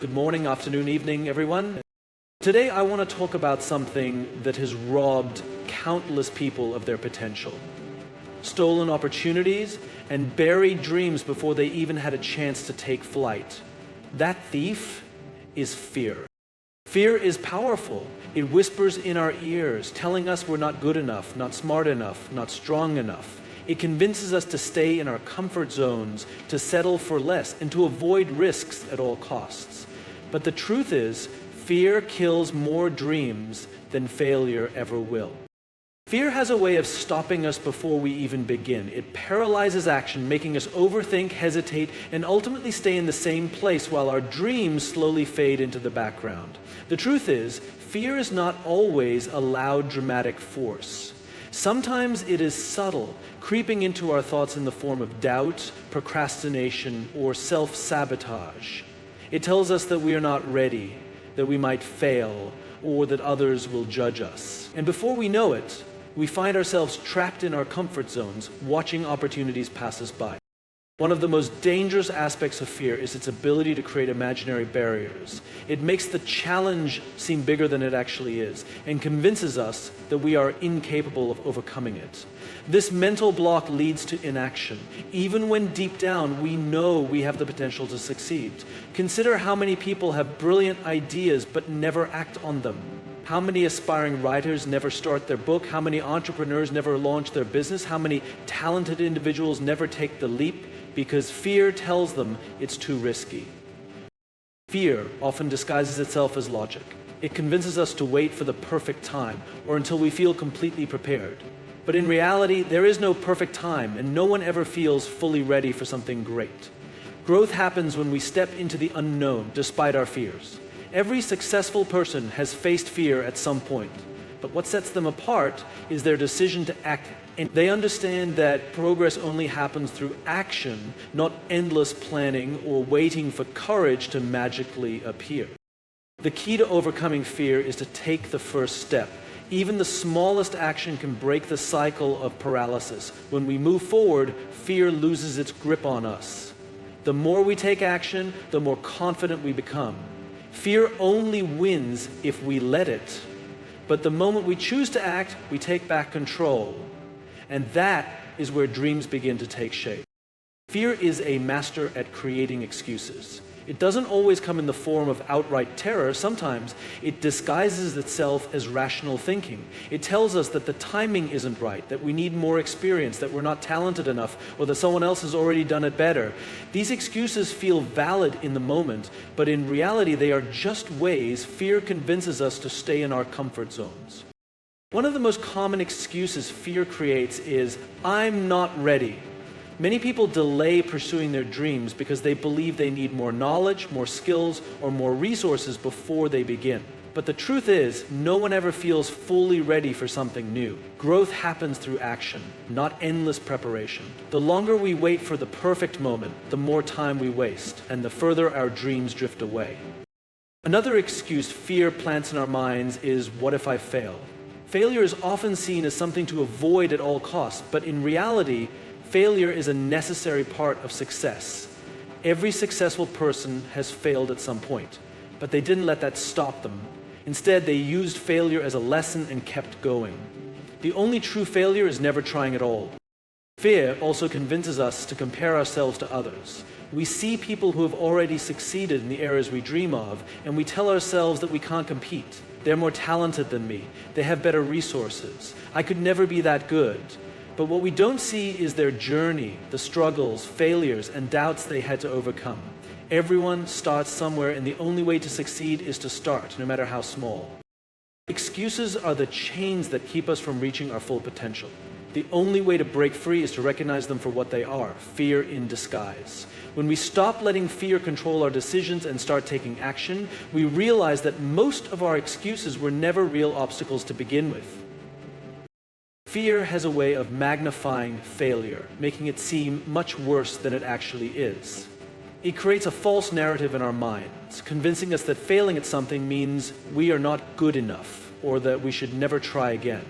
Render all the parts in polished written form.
Good morning, afternoon, evening, everyone. Today I want to talk about something that has robbed countless people of their potential. Stolen opportunities and buried dreams before they even had a chance to take flight. That thief is fear. Fear is powerful. It whispers in our ears, telling us we're not good enough, not smart enough, not strong enough. It convinces us to stay in our comfort zones, to settle for less, and to avoid risks at all costs. But the truth is, fear kills more dreams than failure ever will. Fear has a way of stopping us before we even begin. It paralyzes action, making us overthink, hesitate, and ultimately stay in the same place while our dreams slowly fade into the background. The truth is, fear is not always a loud, dramatic force. Sometimes it is subtle, creeping into our thoughts in the form of doubt, procrastination, or self-sabotage. It tells us that we are not ready, that we might fail, or that others will judge us. And before we know it, we find ourselves trapped in our comfort zones, watching opportunities pass us by. One of the most dangerous aspects of fear is its ability to create imaginary barriers. It makes the challenge seem bigger than it actually is, and convinces us that we are incapable of overcoming it. This mental block leads to inaction, even when deep down we know we have the potential to succeed. Consider how many people have brilliant ideas but never act on them. How many aspiring writers never start their book? How many entrepreneurs never launch their business? How many talented individuals never take the leap because fear tells them it's too risky? Fear often disguises itself as logic. It convinces us to wait for the perfect time or until we feel completely prepared. But in reality, there is no perfect time, and no one ever feels fully ready for something great. Growth happens when we step into the unknown despite our fears. Every successful person has faced fear at some point, but what sets them apart is their decision to act. And they understand that progress only happens through action, not endless planning or waiting for courage to magically appear. The key to overcoming fear is to take the first step. Even the smallest action can break the cycle of paralysis. When we move forward, fear loses its grip on us. The more we take action, the more confident we become. Fear only wins if we let it. But the moment we choose to act, we take back control. And that is where dreams begin to take shape. Fear is a master at creating excuses. It doesn't always come in the form of outright terror. Sometimes it disguises itself as rational thinking. It tells us that the timing isn't right, that we need more experience, that we're not talented enough, or that someone else has already done it better. These excuses feel valid in the moment, but in reality they are just ways fear convinces us to stay in our comfort zones. One of the most common excuses fear creates is, "I'm not ready." Many people delay pursuing their dreams because they believe they need more knowledge, more skills, or more resources before they begin. But the truth is, no one ever feels fully ready for something new. Growth happens through action, not endless preparation. The longer we wait for the perfect moment, the more time we waste, and the further our dreams drift away. Another excuse fear plants in our minds is, "What if I fail?" Failure is often seen as something to avoid at all costs, but in reality, failure is a necessary part of success. Every successful person has failed at some point, but they didn't let that stop them. Instead, they used failure as a lesson and kept going. The only true failure is never trying at all. Fear also convinces us to compare ourselves to others. We see people who have already succeeded in the areas we dream of, and we tell ourselves that we can't compete. They're more talented than me. They have better resources. I could never be that good. But what we don't see is their journey, the struggles, failures, and doubts they had to overcome. Everyone starts somewhere, and the only way to succeed is to start, no matter how small. Excuses are the chains that keep us from reaching our full potential. The only way to break free is to recognize them for what they are, fear in disguise. When we stop letting fear control our decisions and start taking action, we realize that most of our excuses were never real obstacles to begin with. Fear has a way of magnifying failure, making it seem much worse than it actually is. It creates a false narrative in our minds, convincing us that failing at something means we are not good enough, or that we should never try again.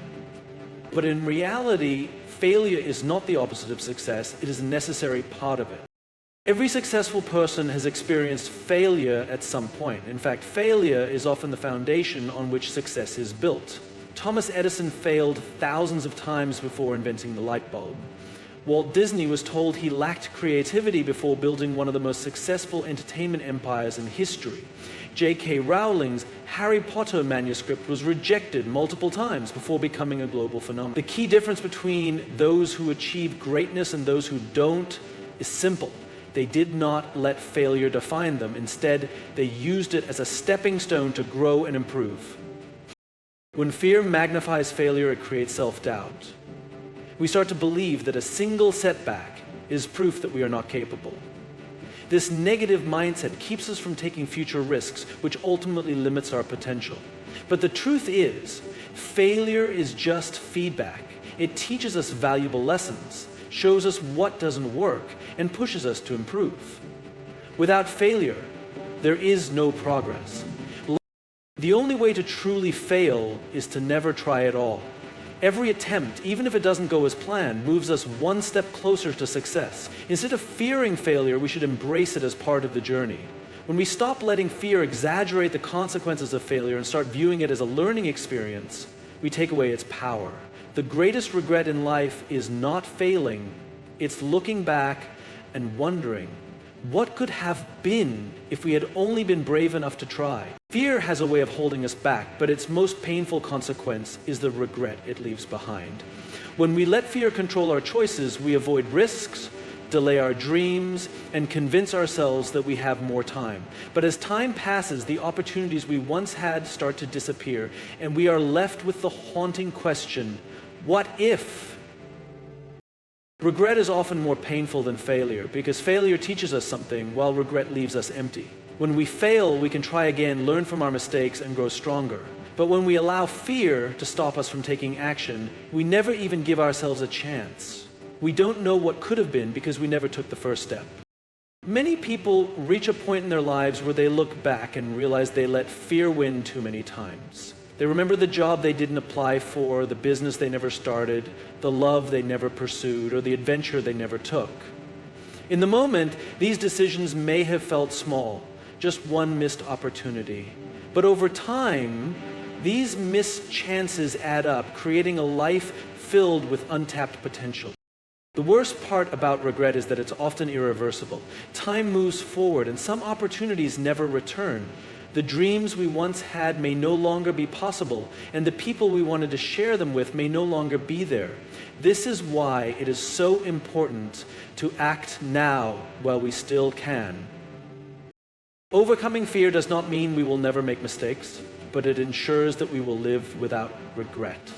But in reality, failure is not the opposite of success, it is a necessary part of it. Every successful person has experienced failure at some point. In fact, failure is often the foundation on which success is built. Thomas Edison failed thousands of times before inventing the light bulb. Walt Disney was told he lacked creativity before building one of the most successful entertainment empires in history. J.K. Rowling's Harry Potter manuscript was rejected multiple times before becoming a global phenomenon. The key difference between those who achieve greatness and those who don't is simple. They did not let failure define them. Instead, they used it as a stepping stone to grow and improve. When fear magnifies failure, it creates self-doubt. We start to believe that a single setback is proof that we are not capable. This negative mindset keeps us from taking future risks, which ultimately limits our potential. But the truth is, failure is just feedback. It teaches us valuable lessons, shows us what doesn't work, and pushes us to improve. Without failure, there is no progress. The only way to truly fail is to never try at all. Every attempt, even if it doesn't go as planned, moves us one step closer to success. Instead of fearing failure, we should embrace it as part of the journey. When we stop letting fear exaggerate the consequences of failure and start viewing it as a learning experience, we take away its power. The greatest regret in life is not failing, it's looking back and wondering, what could have been if we had only been brave enough to try? Fear has a way of holding us back, but its most painful consequence is the regret it leaves behind. When we let fear control our choices, we avoid risks, delay our dreams, and convince ourselves that we have more time. But as time passes, the opportunities we once had start to disappear, and we are left with the haunting question, what if? Regret is often more painful than failure because failure teaches us something while regret leaves us empty. When we fail, we can try again, learn from our mistakes, and grow stronger. But when we allow fear to stop us from taking action, we never even give ourselves a chance. We don't know what could have been because we never took the first step. Many people reach a point in their lives where they look back and realize they let fear win too many times. They remember the job they didn't apply for, the business they never started, the love they never pursued, or the adventure they never took. In the moment, these decisions may have felt small, just one missed opportunity. But over time, these missed chances add up, creating a life filled with untapped potential. The worst part about regret is that it's often irreversible. Time moves forward, and some opportunities never return. The dreams we once had may no longer be possible, and the people we wanted to share them with may no longer be there. This is why it is so important to act now while we still can. Overcoming fear does not mean we will never make mistakes, but it ensures that we will live without regret.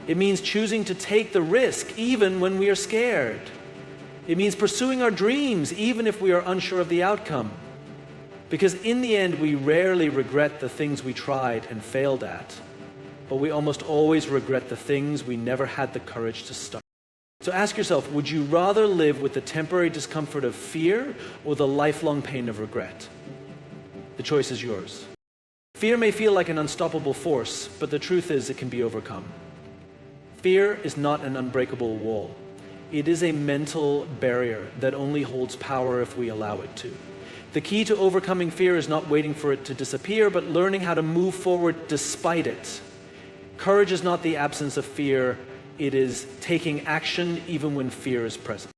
It means choosing to take the risk even when we are scared. It means pursuing our dreams even if we are unsure of the outcome. Because in the end, we rarely regret the things we tried and failed at, but we almost always regret the things we never had the courage to start. So ask yourself, would you rather live with the temporary discomfort of fear or the lifelong pain of regret? The choice is yours. Fear may feel like an unstoppable force, but the truth is it can be overcome. Fear is not an unbreakable wall. It is a mental barrier that only holds power if we allow it to. The key to overcoming fear is not waiting for it to disappear, but learning how to move forward despite it. Courage is not the absence of fear, it is taking action even when fear is present.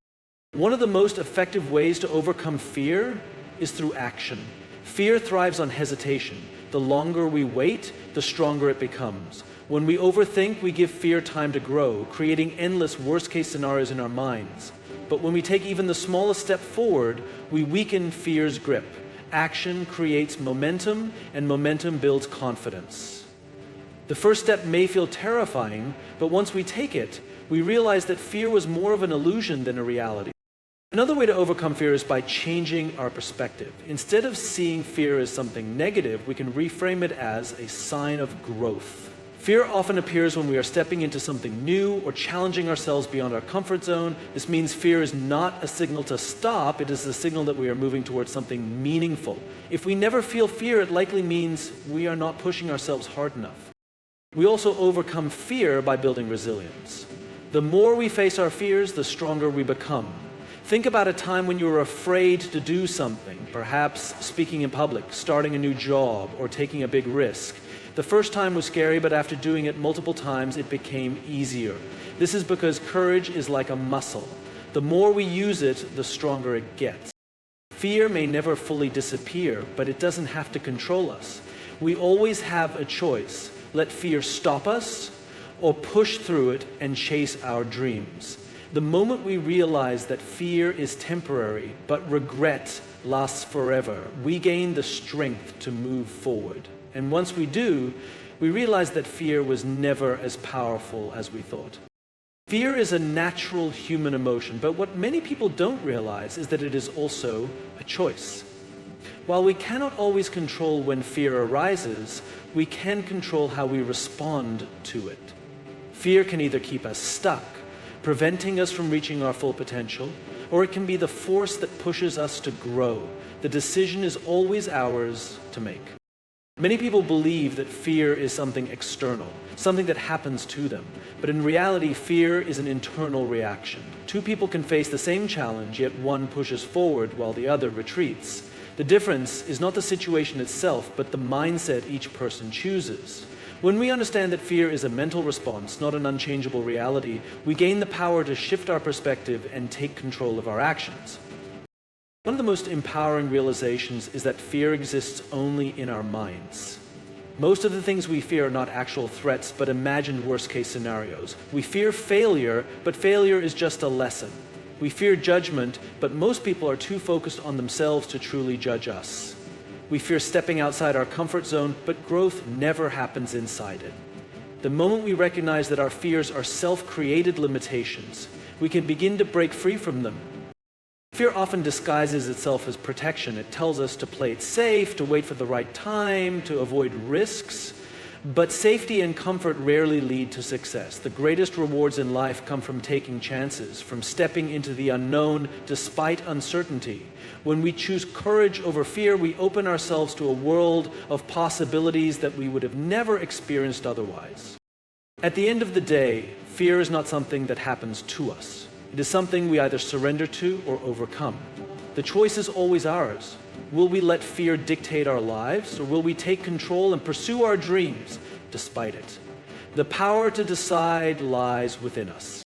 One of the most effective ways to overcome fear is through action. Fear thrives on hesitation. The longer we wait, the stronger it becomes. When we overthink, we give fear time to grow, creating endless worst-case scenarios in our minds. But when we take even the smallest step forward, we weaken fear's grip. Action creates momentum, and momentum builds confidence. The first step may feel terrifying, but once we take it, we realize that fear was more of an illusion than a reality. Another way to overcome fear is by changing our perspective. Instead of seeing fear as something negative, we can reframe it as a sign of growth. Fear often appears when we are stepping into something new or challenging ourselves beyond our comfort zone. This means fear is not a signal to stop, it is a signal that we are moving towards something meaningful. If we never feel fear, it likely means we are not pushing ourselves hard enough. We also overcome fear by building resilience. The more we face our fears, the stronger we become. Think about a time when you were afraid to do something, perhaps speaking in public, starting a new job, or taking a big risk. The first time was scary, but after doing it multiple times, it became easier. This is because courage is like a muscle. The more we use it, the stronger it gets. Fear may never fully disappear, but it doesn't have to control us. We always have a choice. Let fear stop us, or push through it and chase our dreams. The moment we realize that fear is temporary, but regret lasts forever, we gain the strength to move forward. And once we do, we realize that fear was never as powerful as we thought. Fear is a natural human emotion, but what many people don't realize is that it is also a choice. While we cannot always control when fear arises, we can control how we respond to it. Fear can either keep us stuck, preventing us from reaching our full potential, or it can be the force that pushes us to grow. The decision is always ours to make. Many people believe that fear is something external, something that happens to them. But in reality, fear is an internal reaction. Two people can face the same challenge, yet one pushes forward while the other retreats. The difference is not the situation itself, but the mindset each person chooses. When we understand that fear is a mental response, not an unchangeable reality, we gain the power to shift our perspective and take control of our actions. One of the most empowering realizations is that fear exists only in our minds. Most of the things we fear are not actual threats, but imagined worst-case scenarios. We fear failure, but failure is just a lesson. We fear judgment, but most people are too focused on themselves to truly judge us. We fear stepping outside our comfort zone, but growth never happens inside it. The moment we recognize that our fears are self-created limitations, we can begin to break free from them. Fear often disguises itself as protection. It tells us to play it safe, to wait for the right time, to avoid risks. But safety and comfort rarely lead to success. The greatest rewards in life come from taking chances, from stepping into the unknown despite uncertainty. When we choose courage over fear, we open ourselves to a world of possibilities that we would have never experienced otherwise. At the end of the day, fear is not something that happens to us. It is something we either surrender to or overcome. The choice is always ours. Will we let fear dictate our lives, or will we take control and pursue our dreams despite it? The power to decide lies within us.